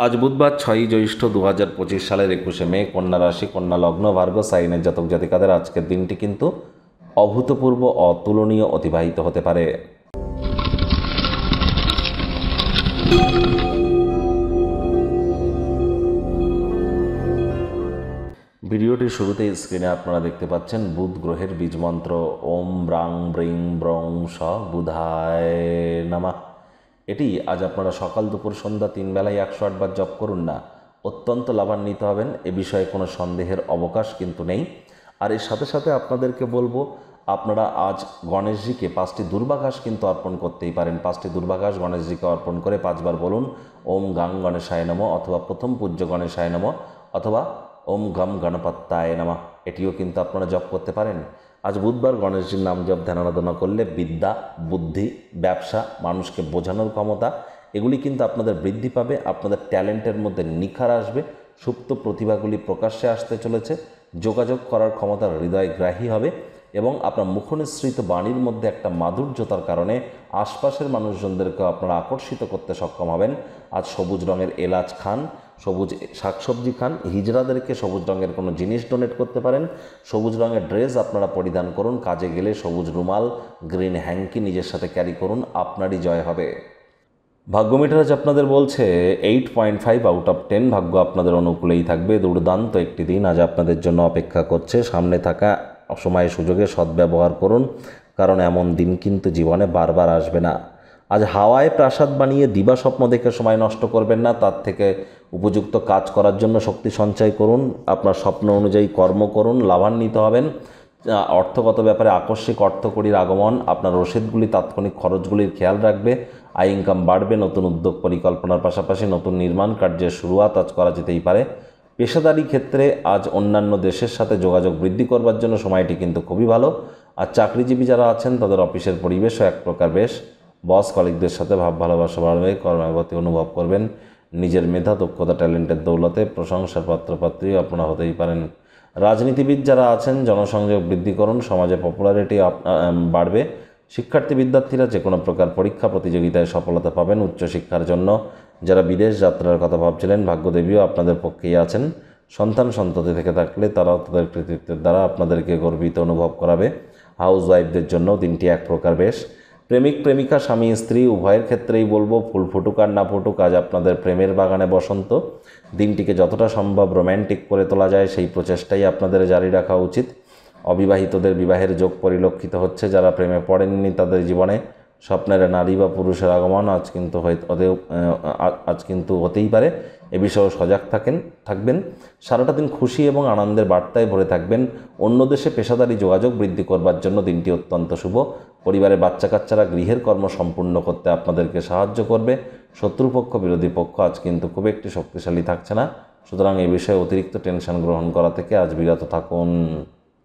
আজ বুধবার 6ই জ্যৈষ্ঠ 2025 সালের 21শে মে, কন্যা রাশি, কন্যা লগ্ন, ভার্গ সাইনের জাতক জাতিকাদের আজকের দিনটি কিন্তু অভূতপূর্ব, অতুলনীয় অতিবাহিত হতে পারে। ভিডিওটির শুরুতেই স্ক্রিনে আপনারা দেখতে পাচ্ছেন বুধ গ্রহের বীজ মন্ত্র ওম ব্রাং ব্রিং ব্রং স বুধায় নামা। এটি আজ আপনারা সকাল দুপুর সন্ধ্যা 3 বেলায় 108 বার জপ করুন না, অত্যন্ত লাভান্বিত হবেন। এ বিষয়ে কোনো সন্দেহের অবকাশ কিন্তু নেই। আর এর সাথে সাথে আপনাদেরকে বলবো, আপনারা আজ গণেশজিকে 5টি দুর্বাঘাস কিন্তু অর্পণ করতেই পারেন। 5টি দুর্বাঘাস গণেশজিকে অর্পণ করে 5 বার বলুন ওম গাং গণেশায় নমঃ, অথবা প্রথম পূজ্য গণেশায় নমঃ, অথবা ওম গম গণপত্যায় নমঃ। এটিও কিন্তু আপনারা জপ করতে পারেন। আজ বুধবার গণেশজির নাম জপ ধ্যান আরাধনা করলে বিদ্যা, বুদ্ধি, ব্যবসা, মানুষকে বোঝানোর ক্ষমতা, এগুলি কিন্তু আপনাদের বৃদ্ধি পাবে। আপনাদের ট্যালেন্টের মধ্যে নিখার আসবে, সুপ্ত প্রতিভাগুলি প্রকাশ্যে আসতে চলেছে, যোগাযোগ করার ক্ষমতা হৃদয়গ্রাহী হবে এবং আপনার মুখনিসৃত বাণীর মধ্যে একটা মাধুর্যতার কারণে আশপাশের মানুষজনদেরকেও আপনারা আকর্ষিত করতে সক্ষম হবেন। আজ সবুজ রঙের এলাচ খান, সবুজ শাকসবজি খান, হিজড়াদেরকে সবুজ রঙের কোনো জিনিস ডোনেট করতে পারেন। সবুজ রঙের ড্রেস আপনারা পরিধান করুন, কাজে গেলে সবুজ রুমাল, গ্রিন হ্যাঙ্কি নিজের সাথে ক্যারি করুন, আপনারই জয় হবে। ভাগ্য মিটার আজ আপনাদের বলছে 8.5 আউট অফ 10, ভাগ্য আপনাদের অনুকূলেই থাকবে। দুর্দান্ত একটি দিন আজ আপনাদের জন্য অপেক্ষা করছে। সামনে থাকা সময় সুযোগে সদ্ব্যবহার করুন, কারণ এমন দিন কিন্তু জীবনে বারবার আসবে না। আজ হাওয়ায় প্রাসাদ বানিয়ে দিবা স্বপ্ন দেখে সময় নষ্ট করবেন না, তার থেকে উপযুক্ত কাজ করার জন্য শক্তি সঞ্চয় করুন, আপনার স্বপ্ন অনুযায়ী কর্ম করুন, লাভান্বিত হবেন। অর্থগত ব্যাপারে আকস্মিক অর্থকড়ির আগমন আপনার রসিদগুলি, তাৎক্ষণিক খরচগুলির খেয়াল রাখবে। আয় ইনকাম বাড়বে। নতুন উদ্যোগ পরিকল্পনার পাশাপাশি নতুন নির্মাণ কার্যের শুরুয়াত আজ করা যেতেই পারে। পেশাদারি ক্ষেত্রে আজ অন্যান্য দেশের সাথে যোগাযোগ বৃদ্ধি করবার জন্য সময়টি কিন্তু খুবই ভালো। আর চাকরিজীবী যারা আছেন তাদের অফিসের পরিবেশও এক প্রকার বেশ। বস কলিগদের সাথে ভাব ভালোবাসা বাড়বে, কর্মগতি অনুভব করবেন। নিজের মেধা, দক্ষতা, ট্যালেন্টের দৌলতে প্রশংসার পাত্রপাত্রী আপনারা হতেই পারেন। রাজনীতিবিদ যারা আছেন জনসংযোগ বৃদ্ধি করুন, সমাজে পপুলারিটি বাড়বে। শিক্ষার্থী বিদ্যার্থীরা যে কোনো প্রকার পরীক্ষা প্রতিযোগিতায় সফলতা পাবেন। উচ্চশিক্ষার জন্য যারা বিদেশ যাত্রার কথা ভাবছিলেন, ভাগ্যদেবীও আপনাদের পক্ষেই আছেন। সন্তান সন্ততি থেকে থাকলে তারাও তাদের কৃতিত্বের দ্বারা আপনাদেরকে গর্বিত অনুভব করাবে। হাউস ওয়াইফদের জন্য দিনটি এক প্রকার বেশ। প্রেমিক প্রেমিকা, স্বামী স্ত্রী উভয়ের ক্ষেত্রেই বলবো, ফুল ফুটুক আর না ফুটুক, আজ আপনাদের প্রেমের বাগানে বসন্ত। দিনটিকে যতটা সম্ভব রোম্যান্টিক করে তোলা যায় সেই প্রচেষ্টাই আপনাদের জারি রাখা উচিত। অবিবাহিতদের বিবাহের যোগ পরিলক্ষিত হচ্ছে। যারা প্রেমে পড়েননি তাদের জীবনে স্বপ্নের নারী বা পুরুষের আগমন আজ কিন্তু হতেই পারে। এ বিষয়েও সজাগ থাকবেন। সারাটা দিন খুশি এবং আনন্দের বার্তায় ভরে থাকবেন। অন্য দেশে পেশাদারি যোগাযোগ বৃদ্ধি করবার জন্য দিনটি অত্যন্ত শুভ। পরিবারের বাচ্চা কাচ্চারা গৃহের কর্ম সম্পূর্ণ করতে আপনাদেরকে সাহায্য করবে। শত্রুপক্ষ, বিরোধী পক্ষ আজ কিন্তু খুব একটি শক্তিশালী থাকছে না। সুতরাং এই বিষয়ে অতিরিক্ত টেনশন গ্রহণ করা থেকে আজ বিরত থাকুন।